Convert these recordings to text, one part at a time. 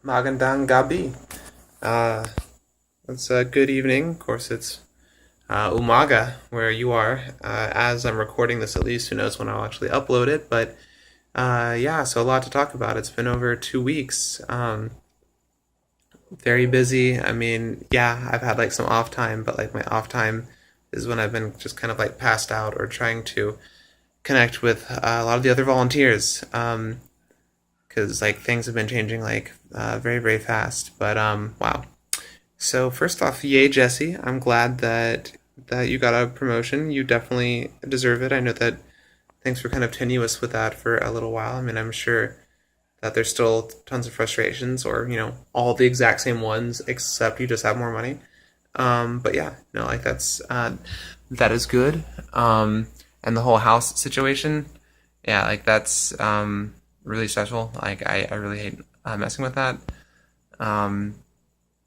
Magandang gabi. Uh, it's a good evening. Of course, it's umaga where you are. As I'm recording this, at least, who knows when I'll actually upload it. But yeah, so a lot to talk about. It's been over 2 weeks. Very busy. I mean, yeah, I've had like some off time, but like my off time is when I've been just kind of like passed out or trying to connect with a lot of the other volunteers. Because like things have been changing like very very fast. But wow. So first off, yay Jesse! I'm glad that you got a promotion. You definitely deserve it. I know that things were kind of tenuous with that for a little while. I mean, I'm sure that there's still tons of frustrations, or all the exact same ones, except you just have more money. But yeah, no, like that is good. And the whole house situation, yeah, like that's really special. Like I really hate messing with that. Um,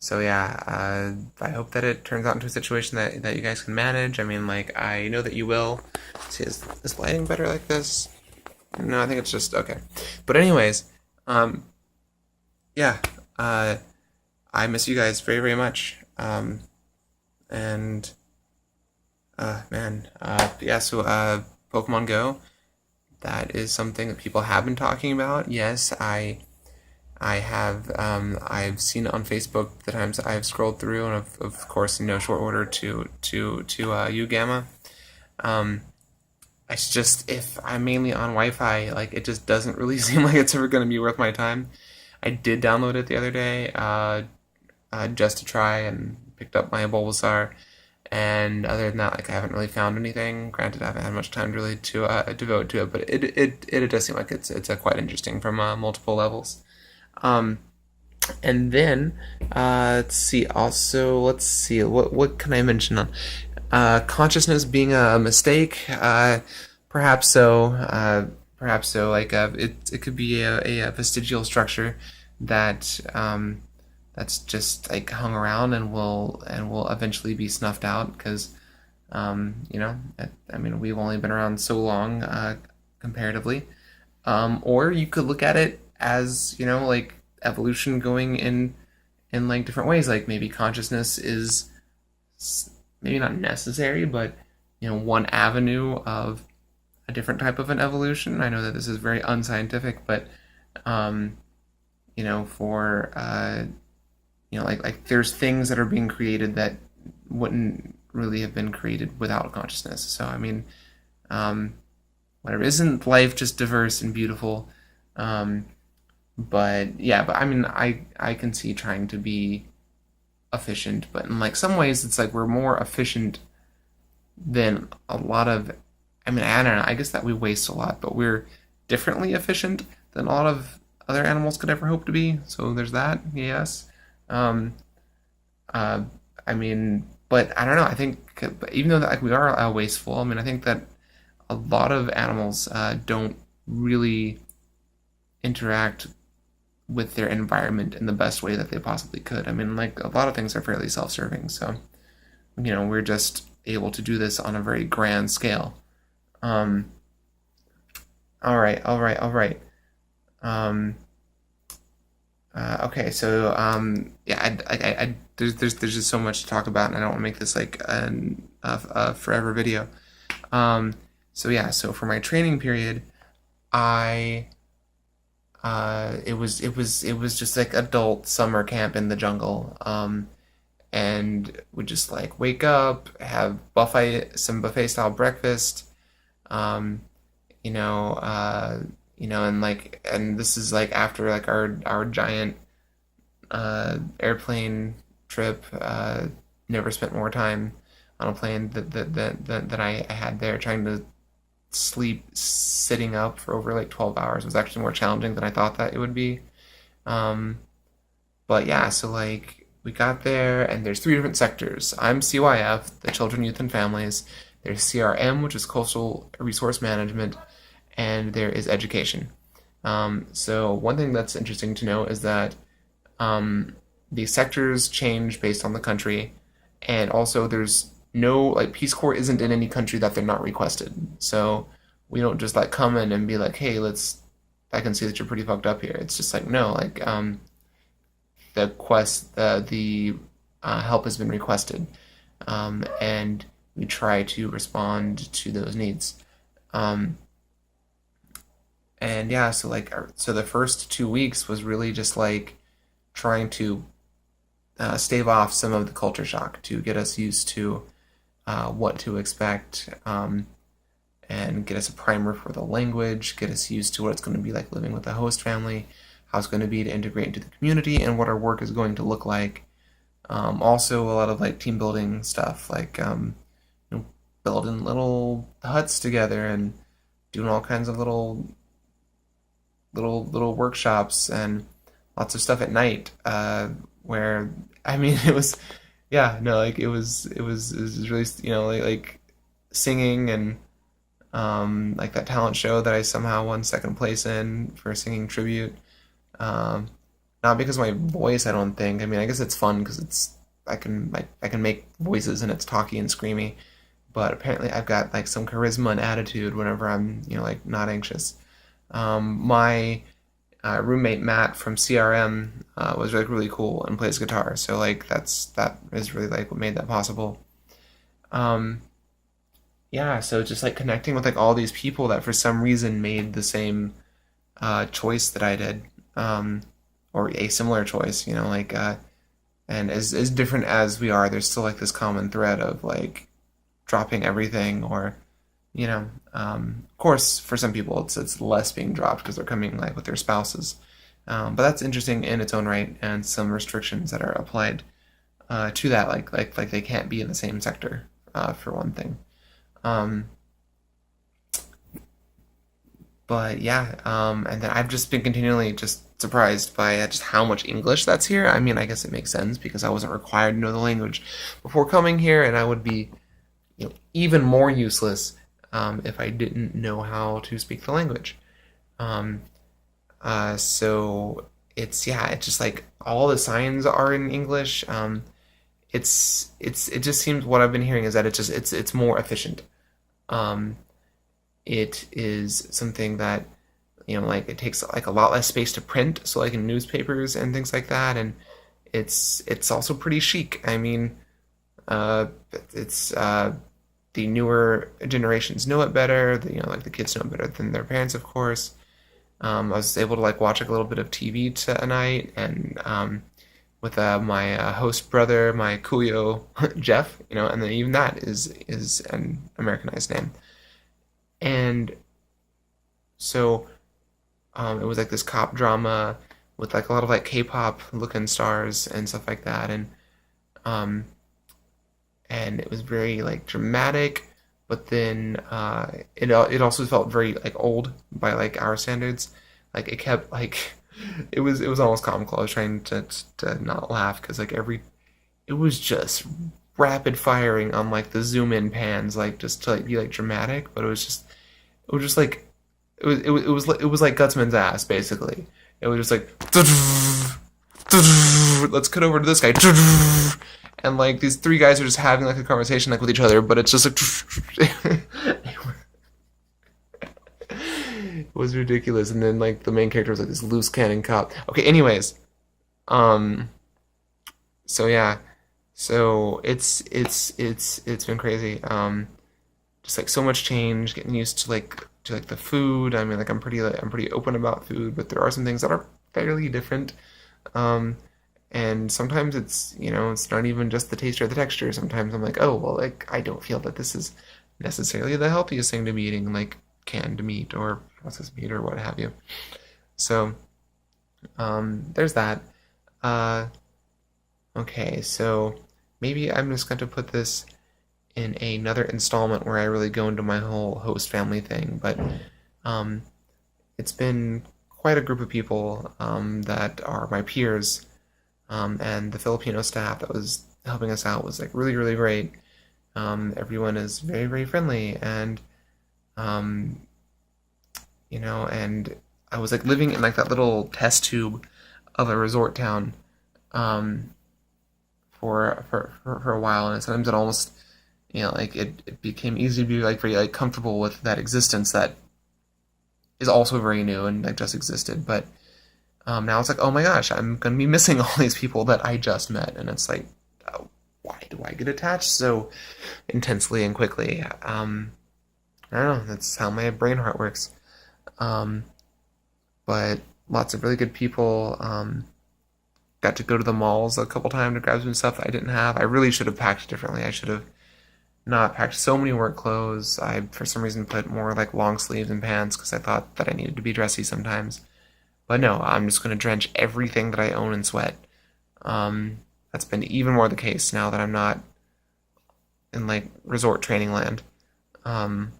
so yeah, I hope that it turns out into a situation that you guys can manage. I mean, like I know that you will. See, is lighting better like this? No, I think it's just okay. But anyways, um, yeah, uh, I miss you guys very very much. And man, yeah. So Pokemon Go. That is something that people have been talking about. Yes, I have I've seen it on Facebook the times I've scrolled through, and of course in no short order to you Gamma. Um, it's just if I'm mainly on Wi-Fi, like it just doesn't really seem like it's ever going to be worth my time. I did download it the other day, just to try, and picked up my Bulbasaur. And other than that, like I haven't really found anything. Granted, I haven't had much time really to devote to it, but it does seem like it's quite interesting from multiple levels. Um, and then let's see. Also, let's see. What can I mention on consciousness being a mistake? Perhaps so. Perhaps so. Like it could be a vestigial structure that that's just like hung around and will eventually be snuffed out because I mean we've only been around so long comparatively. Or you could look at it as like evolution going in like different ways. Like maybe consciousness is maybe not necessary, but one avenue of a different type of an evolution. I know that this is very unscientific, but um, for like there's things that are being created that wouldn't really have been created without consciousness. So I mean, um, whatever, isn't life just diverse and beautiful? Um, but yeah, but I mean, I can see trying to be efficient, but in like some ways, it's like we're more efficient than a lot of. I mean, I don't know. I guess that we waste a lot, but we're differently efficient than a lot of other animals could ever hope to be. So there's that. Yes. Um, uh, I mean, but I don't know. I think even though that, like we are wasteful, I mean, I think that a lot of animals don't really interact with their environment in the best way that they possibly could. I mean, like a lot of things are fairly self-serving, so we're just able to do this on a very grand scale. Um, all right, all right, all right. Um, okay, so yeah, there's just so much to talk about, and I don't want to make this like a forever video. Um, so yeah, so for my training period, I it was just like adult summer camp in the jungle. And would just like wake up, have buffet style breakfast, um, you know, and this is like after like our giant airplane trip. Never spent more time on a plane that I had there. Trying to sleep sitting up for over like 12 hours was actually more challenging than I thought that it would be. Um, but yeah, so like we got there, and there's three different sectors. I'm CYF, the Children, Youth, and Families. There's CRM, which is Coastal Resource Management, and there is Education. So one thing that's interesting to know is that the sectors change based on the country, and also there's no like Peace Corps isn't in any country that they're not requested. So we don't just like come in and be like, hey, let's. I can see that you're pretty fucked up here. It's just like no, like the quest the help has been requested, and we try to respond to those needs. Um, and yeah, so like so the first 2 weeks was really just like trying to stave off some of the culture shock to get us used to what to expect, and get us a primer for the language, get us used to what it's going to be like living with a host family, how it's going to be to integrate into the community, and what our work is going to look like. Also, a lot of like team building stuff, like building little huts together and doing all kinds of little workshops and lots of stuff at night. Where I mean, it was yeah, no, like it was really like singing and like that talent show that I somehow won second place in for singing tribute. Um, Not because of my voice, I don't think. I mean, I guess it's fun because it's I can make voices and it's talky and screamy, but apparently I've got like some charisma and attitude whenever I'm like not anxious. My roommate Matt from CRM was like really cool and plays guitar, so like that is really like what made that possible. Um, yeah, so just like connecting with like all these people that for some reason made the same choice that I did, or a similar choice, like and as different as we are, there's still like this common thread of like dropping everything, or of course for some people it's less being dropped because they're coming like with their spouses, but that's interesting in its own right, and some restrictions that are applied to that, like they can't be in the same sector, for one thing. Um, but yeah, and then I've just been continually just surprised by just how much English that's here. I mean, I guess it makes sense because I wasn't required to know the language before coming here, and I would be, even more useless if I didn't know how to speak the language. Um, so it's just like all the signs are in English. It just seems what I've been hearing is that it's more efficient. Um, it is something that like it takes like a lot less space to print, so like in newspapers and things like that, and it's also pretty chic. I mean, uh, it's the newer generations know it better. Like the kids know it better than their parents, of course. I was able to like watch like a little bit of TV tonight, and with my host brother, my Kuyo Jeff, and then even that is an Americanized name, and so it was like this cop drama with like a lot of like K-pop looking stars and stuff like that, um, and it was very like dramatic, but then it also felt very like old by like our standards. Like it kept like it was almost comical. I was trying to not laugh because like it was just rapid firing on like the zoom in pans, like just to like be like dramatic, but it was just like it was like Gutsman's ass basically. It was just like let's cut over to this guy, and like these three guys are just having like a conversation like with each other, but it's just like it was ridiculous. And then like the main character was like this loose cannon cop. Okay, anyways, um, so yeah, so it's been crazy. Just like so much change, getting used to like the food. I mean, like I'm pretty open about food, but there are some things that are fairly different. Um, and sometimes it's not even just the taste or the texture. Sometimes I'm like, oh well, like I don't feel that this is necessarily the healthiest thing to be eating, like canned meat or processed meat or what have you. So there's that. Uh, okay, so maybe I'm just going to put this in another installment where I really go into my whole host family thing. But um, it's been quite a group of people that are my peers, and the Filipino staff that was helping us out was like really, really great. Everyone is very, very friendly, and um, and I was like living in like that little test tube of a resort town um, for a while, and sometimes it almost like it became easy to be like very like comfortable with that existence that is also very new and like just existed. But Now it's like, oh my gosh, I'm gonna be missing all these people that I just met, and it's like, oh, why do I get attached so intensely and quickly? I don't know. That's how my brain heart works. Um, but lots of really good people. Got to go to the malls a couple times to grab some stuff that I didn't have. I really should have packed differently. I should have not packed so many work clothes. I, for some reason, put more like long sleeves and pants because I thought that I needed to be dressy sometimes. But no, I'm just going to drench everything that I own in sweat. That's been even more the case now that I'm not in like resort training land. Um,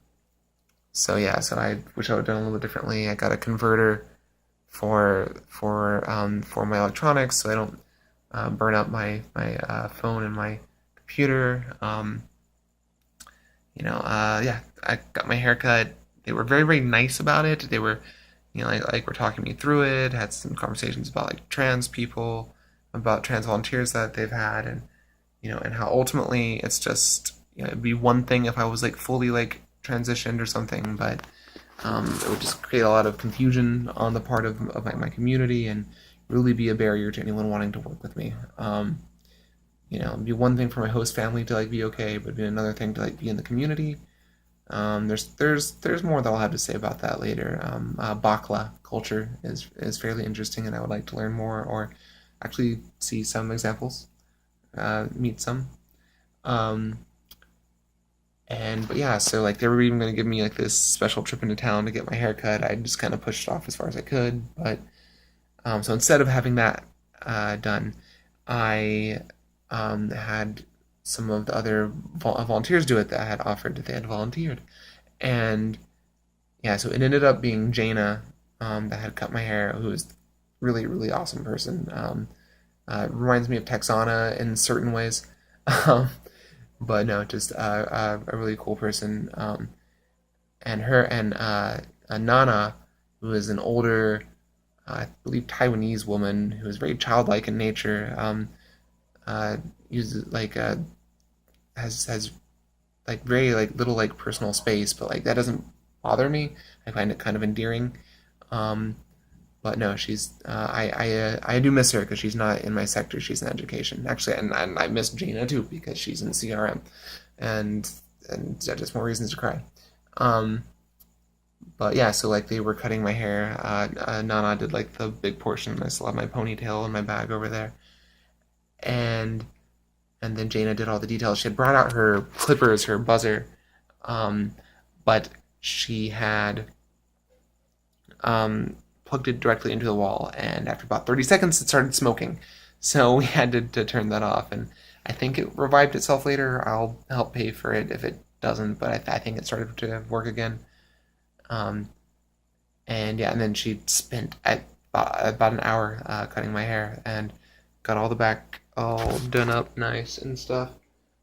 so yeah, so I wish I would have done a little bit differently. I got a converter for my electronics, so I don't burn up my phone and my computer. Yeah, I got my hair cut. They were very, very nice about it. They were, like were talking me through it. Had some conversations about like trans people, about trans volunteers that they've had, and and how ultimately it's just it'd be one thing if I was like fully like transitioned or something, but it would just create a lot of confusion on the part of my community and really be a barrier to anyone wanting to work with me. It'd be one thing for my host family to like be okay, but it'd be another thing to like be in the community. There's more that I'll have to say about that later. Bakla culture is fairly interesting, and I would like to learn more or actually see some examples, meet some. Um, but yeah, so like they were even going to give me like this special trip into town to get my hair cut. I just kind of pushed it off as far as I could. But so instead of having that done, I had some of the other volunteers do it that I had offered that they had volunteered. And yeah, so it ended up being Jaina that had cut my hair, who was really, really awesome person. Reminds me of Texana in certain ways. Um, but no, just a really cool person. And her and Nana, who is an older, I believe Taiwanese woman who is very childlike in nature. Uses like has like very like little like personal space, but like that doesn't bother me. I find it kind of endearing. Um, but no, she's I do miss her because she's not in my sector. She's in education actually, and I miss Gina too because she's in CRM, and just more reasons to cry. Um, but yeah, so like they were cutting my hair. Nana did like the big portion. I still have my ponytail in my bag over there, and then Jaina did all the details. She had brought out her clippers, her buzzer, um, but she had plugged it directly into the wall, and after about 30 seconds, it started smoking. So we had to turn that off, and I think it revived itself later. I'll help pay for it if it doesn't, but I think it started to work again. Um, and yeah, and then she spent about an hour cutting my hair and got all the back all done up nice and stuff.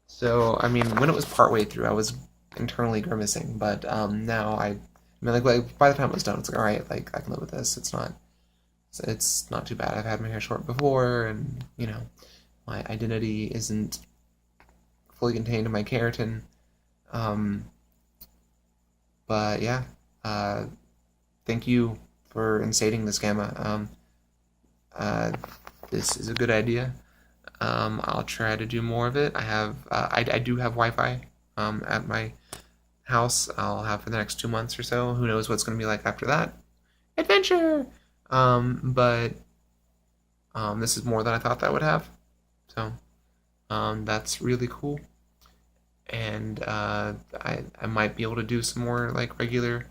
So I mean, when it was partway through, I was internally grimacing, but now I mean, like by the time it was done, it's like all right, like I can live with this. It's not too bad. I've had my hair short before, and my identity isn't fully contained in my keratin. Um, but yeah, uh, thank you for instating this gamma. Uh, this is a good idea. I'll try to do more of it. I do have Wi-Fi at my house. I'll have for the next 2 months or so. Who knows what's going to be like after that? Adventure! But this is more than I thought that would have. So that's really cool. And I might be able to do some more like regular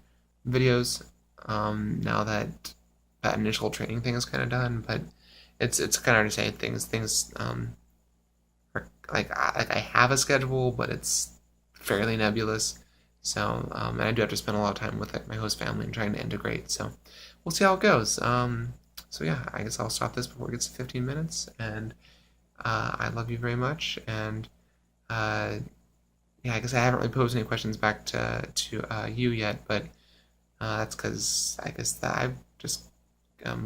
videos now that that initial training thing is kind of done. But it's kind of hard to say things are like I have a schedule, but it's fairly nebulous. So and I do have to spend a lot of time with like, my host family and trying to integrate. So we'll see how it goes. So yeah, I guess I'll stop this before it gets to 15 minutes. And I love you very much. And yeah, I guess I haven't really posed any questions back to you yet, but that's because I guess that I've just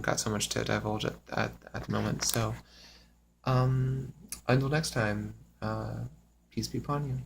got so much to divulge at the moment. So until next time, peace be upon you.